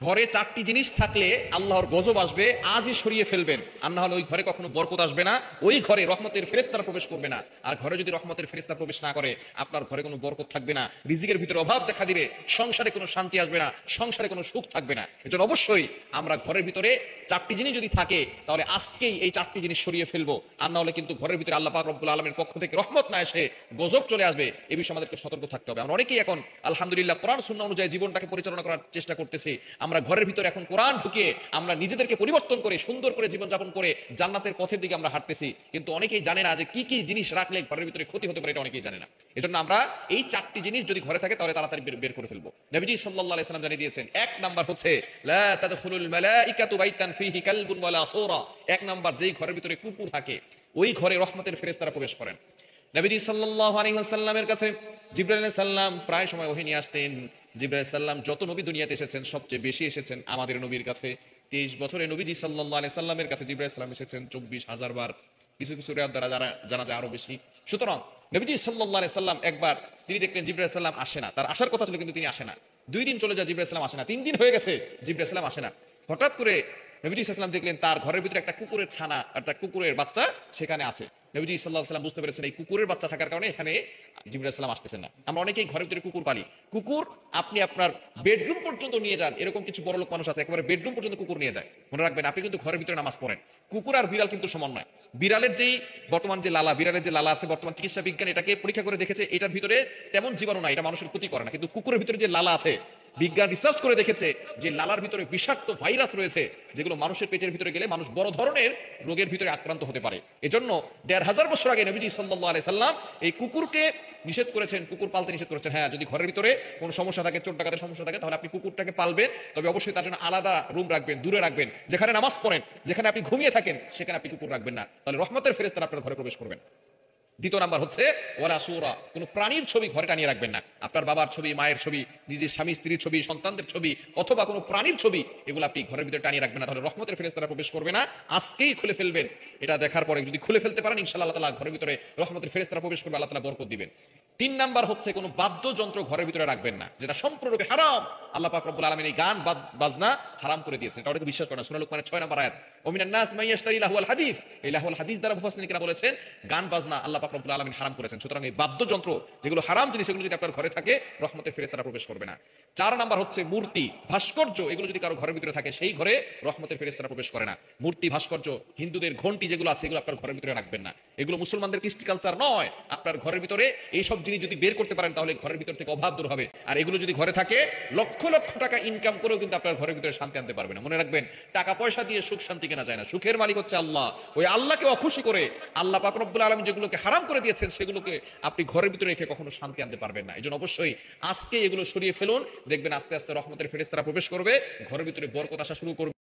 ঘরে চারটি জিনিস থাকলে আল্লাহর গজব আসবে, আজই সরিয়ে ফেলবেন, আর না হলে ওই ঘরে কখনো বরকত আসবে না, ওই ঘরে রহমতের ফেরেশতারা প্রবেশ করবে না। আর ঘরে যদি রহমতের ফেরেশতা প্রবেশ না করে, আপনার ঘরে কোনো বরকত থাকবে না, রিজিকের ভিতরে অভাব দেখা দিবে, সংসারে কোনো শান্তি আসবে না, সংসারে কোনো সুখ থাকবে না। এজন্য অবশ্যই আমরা ঘরের ভিতরে চারটি জিনিস যদি থাকে, তাহলে আজকেই এই চারটি জিনিস সরিয়ে ফেলবো, আর না হলে কিন্তু ঘরের ভিতরে আল্লাহ পাক রব্বুল আলামিনের পক্ষ থেকে রহমত না এসে গজব চলে আসবে। এই বিষয়ে আমাদেরকে সতর্ক থাকতে হবে। আমরা অনেকেই এখন আলহামদুলিল্লাহ কোরআন সুন্নাহ অনুযায়ী জীবনটাকে পরিচালনা করার চেষ্টা করতেছি। আমরা ঘরের ভিতরে এখন কোরআন ঢুকিয়ে আমরা নিজেদেরকে পরিবর্তন করে সুন্দর করে জীবনযাপন করে জান্নাতের পথের দিকে আমরা হাঁটতেছি, কিন্তু অনেকেই জানে না যে কি কি জিনিস রাখলে ঘরের ভিতরে ক্ষতি হতে পারে, এটা অনেকেই জানে না। এজন্য আমরা এই চারটি জিনিস যদি ঘরে থাকে তাহলে তাড়াতাড়ি বের করে ফেলবো। নবীজি সাল্লাল্লাহু আলাইহি ওয়াসাল্লাম জানিয়ে দিয়েছেন, এক নাম্বার হচ্ছে লা তাদখুলুল মালাইকাতু বাইতান ফীহি কালবুন ওয়ালা সূরা। এক নাম্বার, যেই ঘরের ভিতরে কুকুর থাকে ওই ঘরে রহমতের ফেরেশতারা প্রবেশ করেন। নবীজি সাল্লাল্লাহু আলাইহি ওয়াসাল্লামের কাছে জিবরাইল আলাইহিস সালাম প্রায় সময় ওহী নিয়ে আসতেন। জিবরাইল আলাইহিস সালাম যত নবী দুনিয়াতে এসেছেন সবচেয়ে বেশি এসেছেন আমাদের নবীর কাছে। 23 বছরে নবীজি সাল্লাল্লাহু আলাইহি সাল্লামের কাছে জিবরাইল আলাইহিস সালাম এসেছেন 24,000 বার, কিছু কিছু রিওয়ায়াত দ্বারা জানা যায় আরো বেশি। সুতরাং নবীজি সাল্লাল্লাহু আলাইহি সাল্লাম একবার তিনি দেখলেন জিবরাইল আলাইহিস সালাম আসে না, তার আসার কথা ছিল কিন্তু তিনি আসে না। 2 দিন চলে যায়, জিবরাইল আলাইহিস সালাম আসে না। 3 দিন হয়ে গেছে, জিবরাইল আলাইহিস সালাম আসে না। হঠাৎ করে নবীজি সাল্লাল্লাহু আলাইহি সাল্লাম দেখলেন তার ঘরের ভিতরে একটা কুকুরের ছানা, একটা কুকুরের বাচ্চা সেখানে আছে। নবীজি সাল্লাল্লাহু আলাইহি সাল্লাম বুঝতে পেরেছেন এই কুকুরের বাচ্চা থাকার কারণে এখানে জিবরাইল আলাইহিস সালাম আসতেছেন না। আমরা অনেকেই ঘরের ভিতরে কুকুর পালি। কুকুর আপনি আপনার বেডরুম পর্যন্ত নিয়ে যান, এরকম কিছু বড় লোক মানুষ আছে একেবারে বেডরুম পর্যন্ত কুকুর নিয়ে যায়। মনে রাখবেন, আপনি কিন্তু ঘরের ভিতরে নামাজ পড়েন। কুকুর আর বিড়াল কিন্তু সমান নয়। বিড়ালের যেই বর্তমান যে লালা, বিড়ালের যে লালা আছে, বর্তমান চিকিৎসা বিজ্ঞান এটাকে পরীক্ষা করে দেখেছে, এটার ভিতরে তেমন জীবাণু নাই, এটা মানুষের ক্ষতি করে না। কিন্তু কুকুরের ভিতরে যে লালা আছে, বিজ্ঞান রিসার্চ করে দেখেছে যে লালার ভিতরে বিষাক্ত ভাইরাস রয়েছে, যেগুলো মানুষের পেটের ভিতরে গেলে মানুষ বড় ধরনের রোগের ভিতরে আক্রান্ত হতে পারে। এজন্য 1500 বছর আগে নবীজি সাল্লাল্লাহু আলাইহি সাল্লাম এই কুকুরকে নিষেধ করেছেন, কুকুর পালতে নিষেধ করেছেন। হ্যাঁ, যদি ঘরের ভিতরে কোনো সমস্যা থাকে, চোর ডাকাতের সমস্যা থাকে, তাহলে আপনি কুকুরটাকে পালবেন, তবে অবশ্যই তার জন্য আলাদা রুম রাখবেন, দূরে রাখবেন। যেখানে নামাজ পড়েন, যেখানে আপনি ঘুমিয়ে থাকেন, সেখানে আপনি কুকুর রাখবেন না, তাহলে রহমতের ফেরেশতারা আপনার ঘরে প্রবেশ করবেন। দ্বিতীয় নাম্বার হচ্ছে ওয়ালা সূরা, কোন প্রাণীর ছবি ঘরে টানিয়ে রাখবেন না। আপনার বাবার ছবি, মায়ের ছবি, নিজের স্বামী স্ত্রীর ছবি, সন্তানদের ছবি, অথবা কোনো প্রাণীর ছবি, এগুলো আপনি ঘরের ভিতরে টানিয়ে রাখবেন না, তাহলে রহমতের ফেরেশতারা প্রবেশ করবে না। আজকেই খুলে ফেলবেন। এটা দেখার পরে যদি খুলে ফেলতে পারেন, ইনশাআল্লাহ আল্লাহ তাআলা ঘরের ভিতরে রহমতের ফেরেশতারা প্রবেশ করবে, আল্লাহ তাআলা বরকত দিবেন। 3 নাম্বার হচ্ছে কোনো বাদ্যযন্ত্র ঘরের ভিতরে রাখবেন না, যেটা সম্পূর্ণরূপে হারাম। আল্লাহ পাক রব্বুল আলামিন এই গান বাজনা হারাম করে দিয়েছেন, এটা অনেকে বিশ্বাস করে না। সূরা লুকমানের 6 নাম্বার আয়াত, ওমিনান নাস মান ইয়াশতারি লাহুল হাদিস। এই লাহুল হাদিস দ্বারা মুফাসসিরিনরা বলেছেন গান বাজনা আল্লাহ পাক রব্বুল আলামিন হারাম করেছেন। সুতরাং এই বাদ্যযন্ত্র যেগুলো হারাম জিনিস, এগুলো যদি আপনার ঘরে থাকে, রহমতের ফেরেশতারা প্রবেশ করবে না। 4 নাম্বার হচ্ছে মূর্তি, ভাস্কর্য, এগুলো যদি কারো ঘরের ভিতরে থাকে, সেই ঘরে রহমতের ফেরেশতারা প্রবেশ করে না। মূর্তি, ভাস্কর্য, হিন্দুদের ঘন্টি যেগুলো আছে, এগুলো আপনার ঘরের ভিতরে রাখবেন না। এগুলো মুসলমানদের কৃষ্টি কালচার নয়। আপনার ঘরের ভিতরে এই সব জিনিস যদি বের করতে পারেন, তাহলে ঘরের ভিতর থেকে অভাব দূর হবে। আর এগুলো যদি ঘরে থাকে, লক্ষ লক্ষ টাকা ইনকাম করেও কিন্তু আপনার ঘরের ভিতরে শান্তি আনতে পারবে না। মনে রাখবেন, টাকা পয়সা দিয়ে সুখ শান্তি কেনা যায় না। সুখের মালিক হচ্ছে আল্লাহ। ওই আল্লাহকে অখুশি করে আল্লাহ পাক রব্বুল আলামিন যেগুলোকে হারাম করে দিয়েছেন, সেগুলোকে আপনি ঘরের ভিতরে রেখে কখনো শান্তি আনতে পারবেন না। এজন্য অবশ্যই আজকে এগুলো সরিয়ে ফেলুন, দেখবেন আস্তে আস্তে রহমতের ফেরেশতারা প্রবেশ করবে, ঘরের ভিতরে বরকত আসা শুরু করবে।